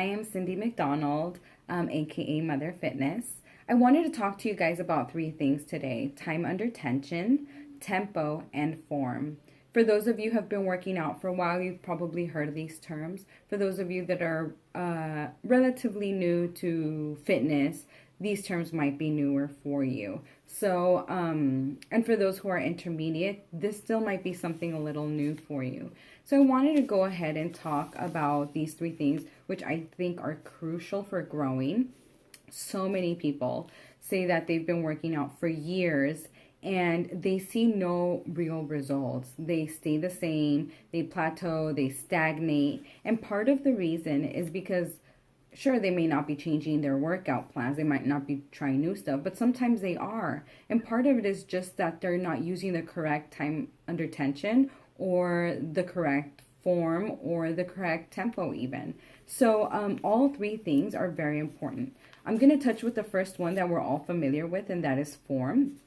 I am Cindy McDonald, aka Mother Fitness. I wanted to talk to you guys about three things today: time under tension, tempo, and form. For those of you who have been working out for a while, you've probably heard of these terms. For those of you that are relatively new to fitness, these terms might be newer for you. So, and for those who are intermediate, this still might be something a little new for you. So I wanted to go ahead and talk about these three things, which I think are crucial for growing. So many people say that they've been working out for years and they see no real results. They stay the same, they plateau, they stagnate. And part of the reason is because sure, they may not be changing their workout plans. They might not be trying new stuff, but sometimes they are. And part of it is just that they're not using the correct time under tension or the correct form or the correct tempo even. So all three things are very important. I'm going to touch with the first one that we're all familiar with, and that is form.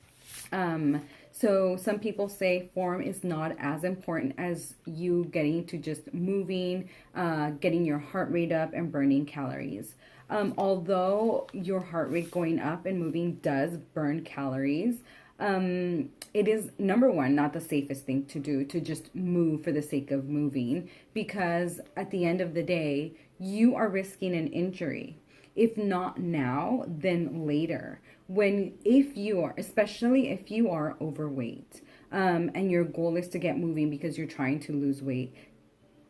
So some people say form is not as important as you getting to just moving, getting your heart rate up and burning calories. Although your heart rate going up and moving does burn calories, it is, number one, not the safest thing to do to just move for the sake of moving, because at the end of the day, you are risking an injury. If not now, then later. If you are, especially if you are overweight, and your goal is to get moving because you're trying to lose weight,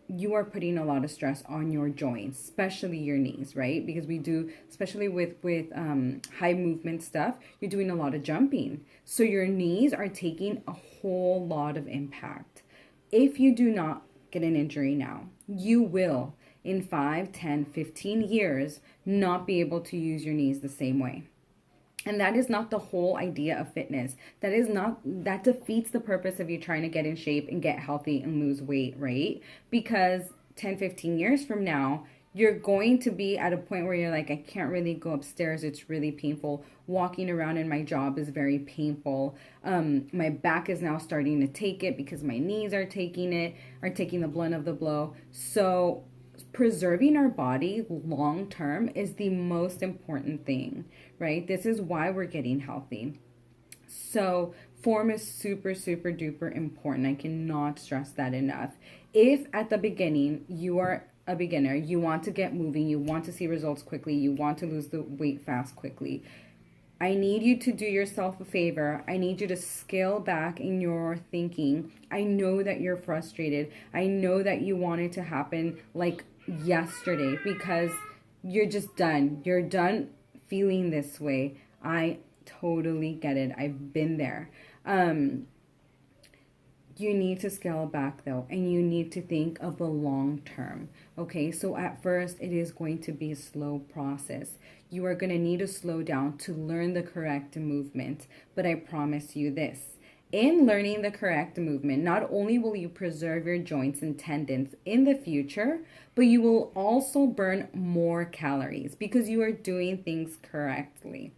you are putting a lot of stress on your joints, especially your knees, right? Because we do, especially with high movement stuff, you're doing a lot of jumping. So your knees are taking a whole lot of impact. If you do not get an injury now, you will in 5, 10, 15 years not be able to use your knees the same way. And that is not the whole idea of fitness. That defeats the purpose of you trying to get in shape and get healthy and lose weight, right? Because 10, 15 years from now, you're going to be at a point where you're like, I can't really go upstairs. It's really painful. Walking around in my job is very painful. My back is now starting to take it because my knees are taking the blunt of the blow. So preserving our body long term is the most important thing, right? This is why we're getting healthy. So form is super, super duper important. I cannot stress that enough. If at the beginning you are a beginner, you want to get moving, you want to see results quickly, you want to lose the weight fast quickly, I need you to do yourself a favor. I need you to scale back in your thinking. I know that you're frustrated. I know that you want it to happen like yesterday because you're just done. You're done feeling this way. I totally get it. I've been there. You need to scale back though, and you need to think of the long term. Okay, so at first it is going to be a slow process. You are going to need to slow down to learn the correct movement. But I promise you this: in learning the correct movement, not only will you preserve your joints and tendons in the future, but you will also burn more calories because you are doing things correctly.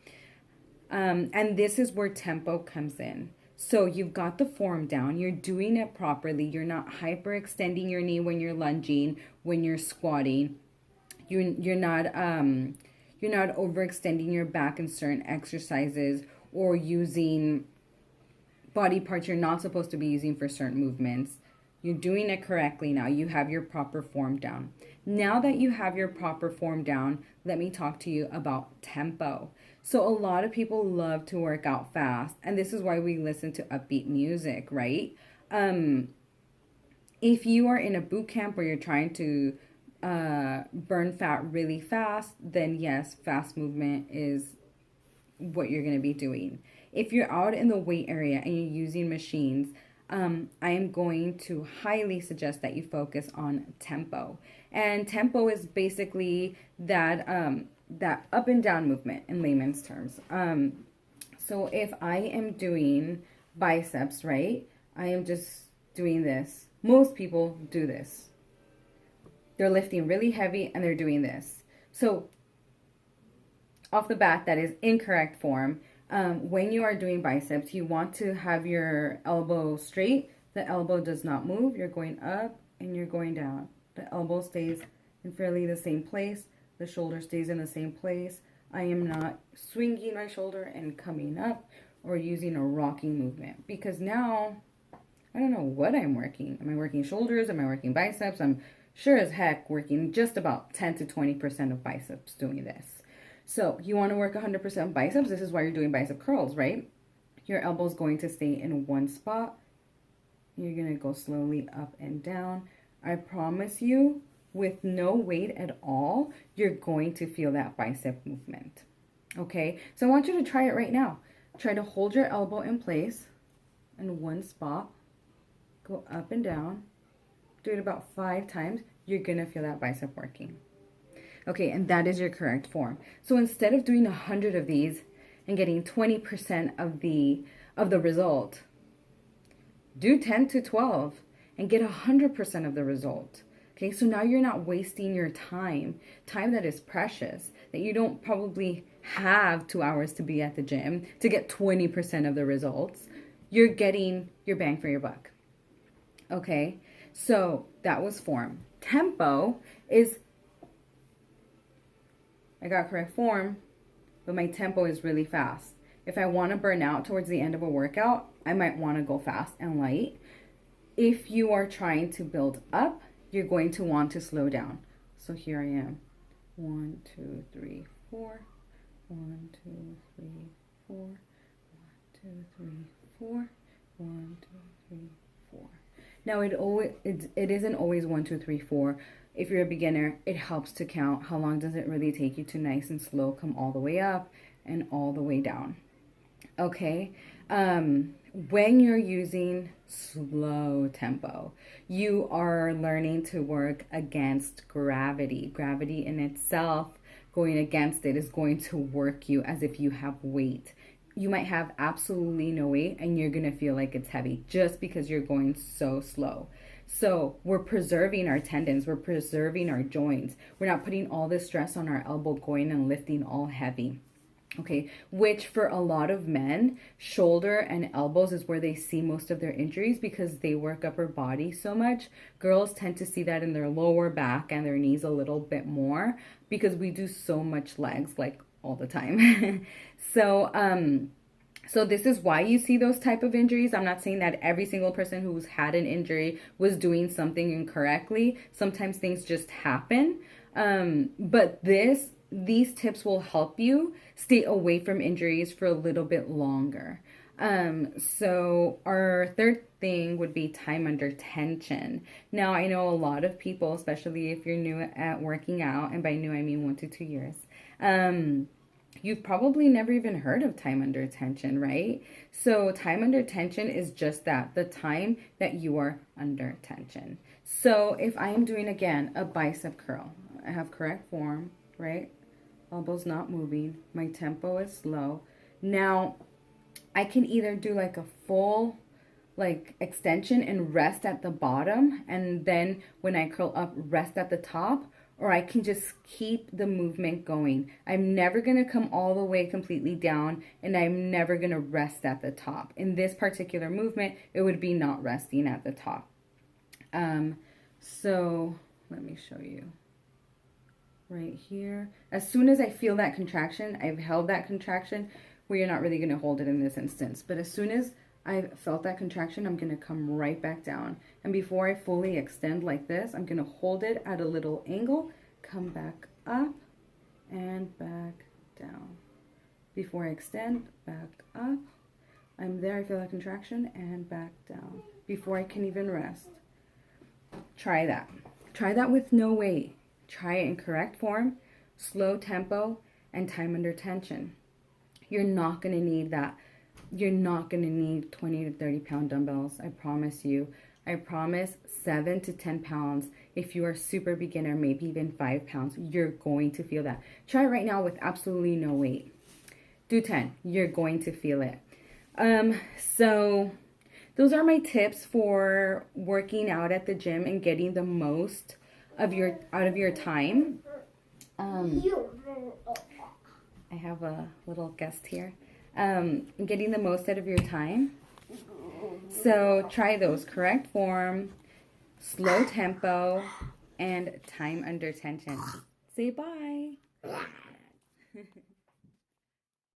And this is where tempo comes in. So you've got the form down, you're doing it properly, you're not hyperextending your knee when you're lunging, when you're squatting, you're not overextending your back in certain exercises or using body parts you're not supposed to be using for certain movements. You're doing it correctly now. You have your proper form down. Now that you have your proper form down, let me talk to you about tempo. So a lot of people love to work out fast, and this is why we listen to upbeat music, right? If you are in a boot camp where you're trying to burn fat really fast, then yes, fast movement is what you're going to be doing. If you're out in the weight area and you're using machines, I am going to highly suggest that you focus on tempo. And tempo is basically that up and down movement in layman's terms. So if I am doing biceps, right, I am just doing this. Most people do this. They're lifting really heavy and they're doing this. So off the bat, that is incorrect form. When you are doing biceps, you want to have your elbow straight. The elbow does not move. You're going up and you're going down. The elbow stays in fairly the same place. The shoulder stays in the same place. I am not swinging my shoulder and coming up or using a rocking movement, because now I don't know what I'm working. Am I working shoulders? Am I working biceps? I'm sure as heck working just about 10 to 20% of biceps doing this. So you want to work 100% biceps. This is why you're doing bicep curls, right? Your elbow's going to stay in one spot. You're going to go slowly up and down. I promise you, with no weight at all, you're going to feel that bicep movement. Okay? So I want you to try it right now. Try to hold your elbow in place in one spot. Go up and down. Do it about 5 times. You're going to feel that bicep working. Okay, and that is your correct form. So instead of doing 100 of these and getting 20% of the result, do 10 to 12 and get 100% of the result. Okay, so now you're not wasting your time that is precious, that you don't probably have 2 hours to be at the gym to get 20% of the results. You're getting your bang for your buck. Okay, so that was form. Tempo is, I got correct form, but my tempo is really fast. If I want to burn out towards the end of a workout, I might want to go fast and light. If you are trying to build up, you're going to want to slow down. So here I am. 1, 2, 3, 4. 1, 2, 3, 4. 1, 2, 3, 4. 1, 2, 3, 4. Now it isn't always 1, 2, 3, 4. If you're a beginner, it helps to count. How long does it really take you to nice and slow come all the way up and all the way down? Okay. When you're using slow tempo, you are learning to work against gravity. Gravity in itself, going against it, is going to work you as if you have weight. You might have absolutely no weight and you're going to feel like it's heavy just because you're going so slow. So we're preserving our tendons, we're preserving our joints. We're not putting all this stress on our elbow going and lifting all heavy. Okay, which for a lot of men, shoulder and elbows is where they see most of their injuries because they work upper body so much. Girls tend to see that in their lower back and their knees a little bit more because we do so much legs like all the time. So this is why you see those type of injuries. I'm not saying that every single person who's had an injury was doing something incorrectly. Sometimes things just happen. But these tips will help you stay away from injuries for a little bit longer. So our third thing would be time under tension. Now, I know a lot of people, especially if you're new at working out, and by new I mean 1 to 2 years, you've probably never even heard of time under tension, right? So time under tension is just that, the time that you are under tension. So if I am doing, again, a bicep curl, I have correct form, right? Elbow's not moving. My tempo is slow. Now, I can either do like a full extension and rest at the bottom, and then when I curl up, rest at the top, or I can just keep the movement going. I'm never going to come all the way completely down, and I'm never going to rest at the top. In this particular movement, it would be not resting at the top. So let me show you. Right here. As soon as I feel that contraction, I've held that contraction, where you're not really going to hold it in this instance. But as soon as I've felt that contraction, I'm going to come right back down. And before I fully extend like this, I'm going to hold it at a little angle, come back up and back down. Before I extend, back up. I'm there, I feel that contraction, and back down. Before I can even rest. Try that. Try that with no weight. Try it in correct form, slow tempo, and time under tension. You're not going to need that. You're not going to need 20 to 30 pound dumbbells. I promise you. I promise 7 to 10 pounds. If you are super beginner, maybe even 5 pounds, you're going to feel that. Try it right now with absolutely no weight. Do 10. You're going to feel it. So those are my tips for working out at the gym and getting the most out of your time. I have a little guest here. Getting the most out of your time. So try those: correct form, slow tempo, and time under tension. Say bye.